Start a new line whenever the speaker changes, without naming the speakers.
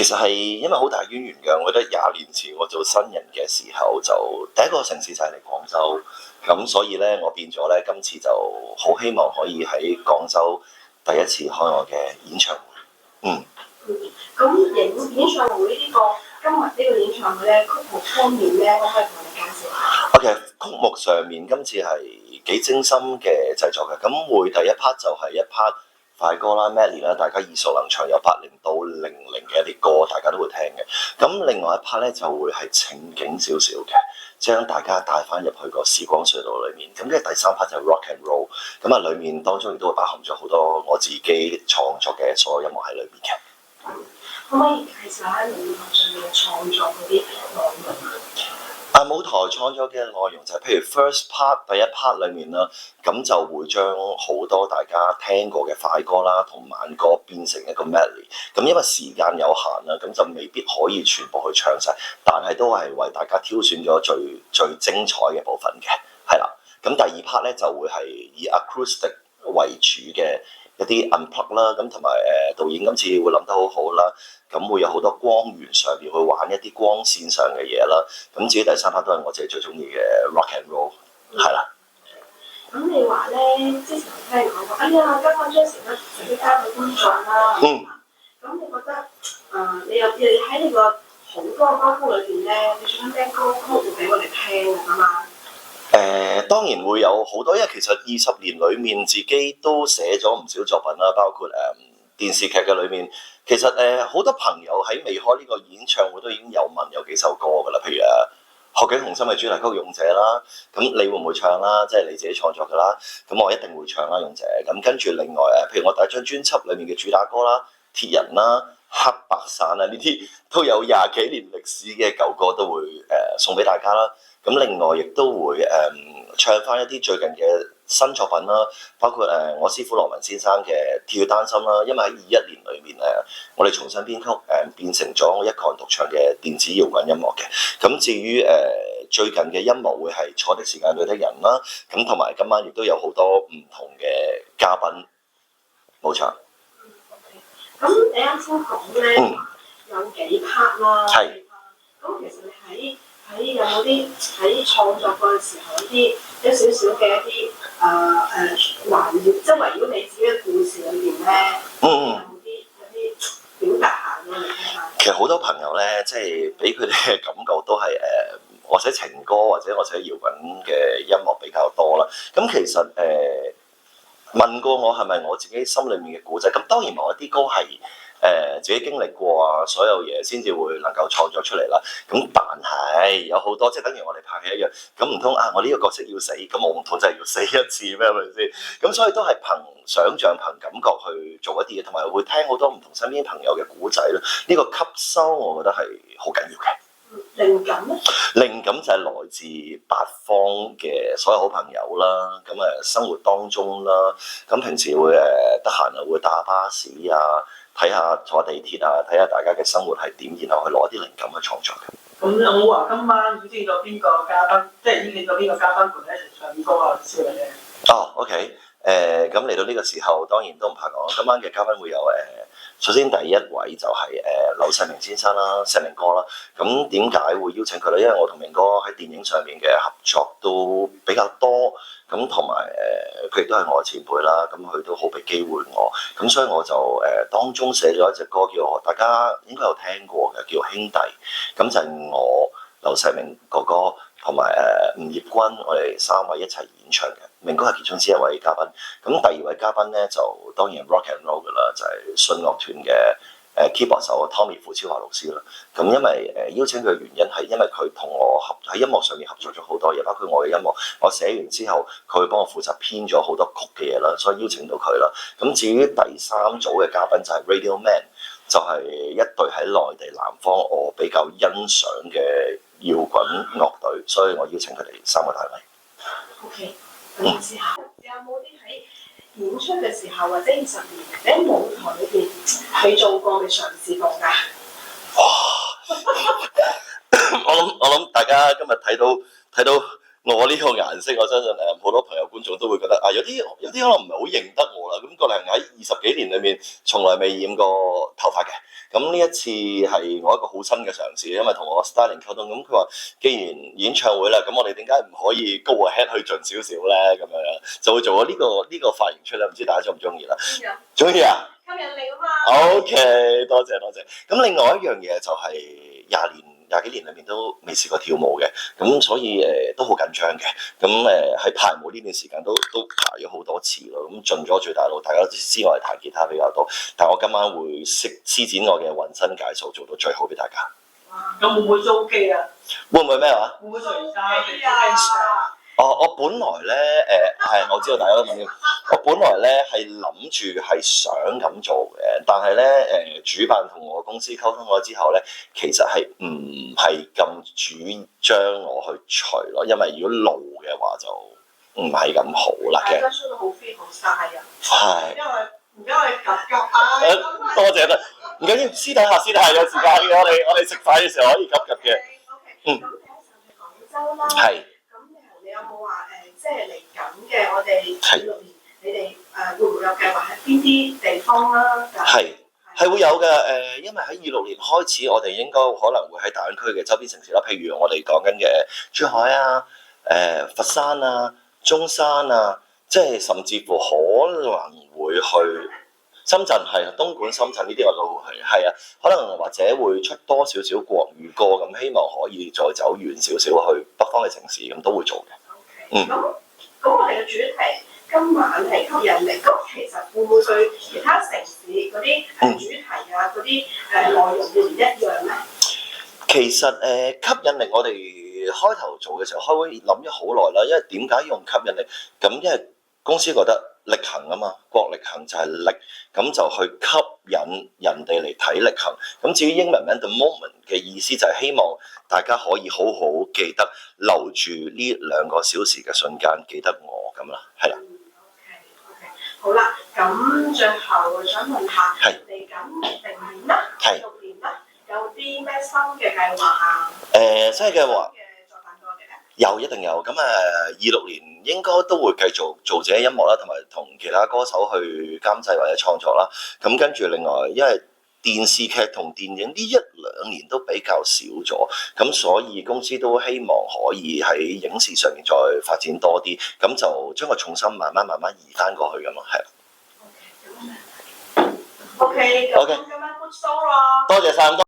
其實係因為好大淵源嘅，我覺得20年前我做新人嘅時候，就第一個城市就係嚟廣州，咁所以咧我變咗咧今次就好希望可以喺廣州第一次開我嘅演唱會。
咁演唱會呢個今日呢個演唱會咧，曲目方面咧，可唔可以同我哋介紹下
OK， 曲目上面今次係幾精心嘅製作嘅，咁會第一 part 就係一 part。快歌啦 medley 啦，大家耳熟能詳，由80到00嘅一啲歌，大家都會聽嘅。咁另外一 part 咧就會係情景少少嘅，將大家帶翻入去個時光隧道裏面。咁跟住第三 part 就係 rock and roll， 咁啊裡面當中亦都會包含咗好多我自己創作嘅所有音樂喺裏面嘅。
可唔可以介紹下舞台上面創作嗰啲內容？
舞台創作嘅內容就係譬如 first part 第一 part 裏面啦，咁就會將好多大家聽過嘅快歌啦同慢歌變成一個 medley。咁因為時間有限啦，咁就未必可以全部去唱晒，但係都係為大家挑選咗最精彩嘅部分嘅，係啦。咁第二 part 咧就會係以 acoustic 為主嘅一啲 unplug 啦，咁同埋導演今次會諗得好好啦。咁會有好多光源上邊去玩一啲光線上嘅嘢啦。咁至於第三 part 都係我自己最中意嘅 rock and roll， 係啦。
咁你話咧，之前聽講過，哎呀，今晚將成績交俾觀眾啦。咁你覺得你喺你個好多歌曲裏邊咧，你想聽歌曲會俾我哋聽㗎嘛？
當然會有好多，因為其實20年裡面自己都寫咗唔少作品啦，包括電視劇嘅裏面，其實好多朋友喺未開呢個演唱會都已經有問有幾首歌㗎啦，譬如《學警紅心》嘅主題曲《勇者》啦，咁你會唔會唱啦？即係你自己創作㗎啦，咁我一定會唱啦《勇者》。咁跟住另外譬如我第一張專輯裡面嘅主打歌啦，《鐵人》啦、黑白傘啊，呢啲都有20幾年歷史嘅舊歌都會送俾大家啦。咁另外亦都會唱翻一啲最近嘅新作品啦，包括我師傅羅文先生嘅《鐵血丹心》啦，因為喺21年裏面我哋重新編曲變成咗我一個人獨唱嘅電子搖滾音樂嘅。咁至於最近嘅音樂會係錯的時間對的人啦，咁同埋今晚亦都有好多唔同嘅嘉賓，冇錯。
咁你啱先講咧有幾 part 啦，
係。
咁其實你喺有冇啲喺創作嗰陣時候一少少嘅一啲環繞，即係圍繞你自己嘅故事裏邊咧，有啲表達下俾我哋聽下？
其實好多朋友咧，即係俾佢哋嘅感覺都係我寫情歌或者我寫搖滾嘅音樂比較多啦。咁其實問過我係咪我自己心裏面嘅故仔？咁當然某一啲歌係自己經歷過啊，所有嘢先至會能夠創作出嚟啦。咁但係有好多即係等於我哋拍戲一樣，咁唔通我呢個角色要死，咁我唔通就係要死一次咩？係咪先？咁所以都係憑想像、憑感覺去做一啲嘢，同埋會聽好多唔同身邊朋友嘅故仔啦。呢個吸收我覺得係好緊要嘅。
靈感咧？
靈感就係來自八方嘅所有好朋友啦，咁生活當中啦，咁平時會得閒會搭巴士啊，睇下坐地鐵啊，睇下大家嘅生活係點，然後去攞啲靈感去創作嘅。
咁有冇話今晚邀請咗邊個嘉賓，即係邀請咗邊個嘉賓同你一齊唱歌啊？之類嘅？OK，
咁嚟到呢個時候，當然都唔怕講，今晚嘅嘉賓會有首先第一位就係劉世明先生啦，石明哥啦。咁點解會邀請佢咧？因為我同明哥喺電影上面嘅合作都比較多，咁同埋佢亦都係我嘅前輩啦。咁佢都好俾機會我，咁所以我就當中寫咗一隻歌叫大家應該有聽過嘅，叫《兄弟》。咁就係我劉世明哥哥同埋吳業君，我哋3位一齊演唱嘅。明哥係其中之一位嘉賓，咁第二位嘉賓咧就當然 rock and roll 㗎啦，就係信樂團嘅keyboard 手 Tommy 傅超華老師啦。咁因為邀請佢嘅原因係因為佢同我喺音樂上面合作咗好多嘢，包括我嘅音樂，我寫完之後佢會幫我負責編咗好多曲嘅嘢啦，所以邀請到佢啦。咁至於第三組嘅嘉賓就係 Radio Man， 就係一隊喺內地南方我比較欣賞嘅搖滾樂隊，所以我邀請佢哋3個大位。
OK。有冇啲喺演出嘅時候或者20年你喺舞台裏邊你做過嘅嘗試過㗎？
哇！我諗大家今日睇到我呢個顏色，我相信好多朋友觀眾都會覺得有啲可能唔係好認得我啦。咁個零喺20幾年裏面從來未染過頭髮嘅，咁呢一次係我一個好新嘅嘗試，因為同我 styling 溝通，咁佢話既然演唱會啦，咁我哋點解唔可以 go ahead 去盡少少咧？咁樣就會做咗呢個髮型出嚟，唔知大家中唔中意啦？中意啊！
吸引力啊嘛。
OK，多謝。咁另外一樣嘢就係廿幾年裏面都未試過跳舞嘅，咁所以都好緊張嘅。咁喺排舞呢段時間都排咗好多次咯。咁盡咗最大努力，大家都知我係彈吉他比較多，但我今晚會施展我嘅渾身解數，做到最好俾大家。
咁會唔會租機啊？
會唔會咩話？
會唔會除衫？
我本來咧我知道大家都問嘅，我本來咧係諗住係想咁做嘅，但係咧主辦同我公司溝通咗之後咧，其實係唔係咁主張我去除咯，因為如果露嘅話就唔係咁好啦嘅。
大家 show 到好 fit 好晒啊！
係。
因為及
多謝啦，唔緊要，私底下有時間嘅，我哋食飯嘅時候可以及嘅。
咁你喺上去廣州啦。
係。
你有冇話即係嚟緊嘅我哋26年，你哋會唔會有計劃喺邊啲地方啦？
係會有嘅因為喺26年開始，我哋應該可能會喺大灣區嘅周邊城市啦，譬如我哋講緊嘅珠海啊、佛山啊、中山啊，即係甚至乎可能會去深圳，係東莞、深圳呢啲我都會去，係啊，可能或者會出多少少國語歌咁，希望可以再走遠少少去北方嘅城市，咁都會做嘅。
咁我哋嘅主題今晚係吸引力，咁其實會唔會對其他城市嗰啲主題啊、嗰啲內容會唔一樣咧？
其實吸引力我哋開頭做嘅時候開會諗咗好耐啦，因為點解用吸引力？咁因為公司覺得力行啊嘛，國力行就係力，咁就去吸引人哋嚟睇力行。咁至於英文名 The Moment 嘅意思就係希望大家可以好好記得留住呢2個小時嘅瞬間，記得我咁啦，係啦。
OK，好啦，咁最後想問下，嚟緊明年啦，26年啦，有啲咩新嘅計劃啊？
新嘅計劃。有一定有，咁26年應該都會繼續做自己音樂啦，同埋同其他歌手去監製或者創作啦。咁跟住另外，因為電視劇同電影呢1-2年都比較少咗，咁所以公司都希望可以喺影視上面再發展多啲，咁就將個重心慢慢移翻過去咁咯，係。
OK，咁今晚 good show 啦！
多謝晒咁多。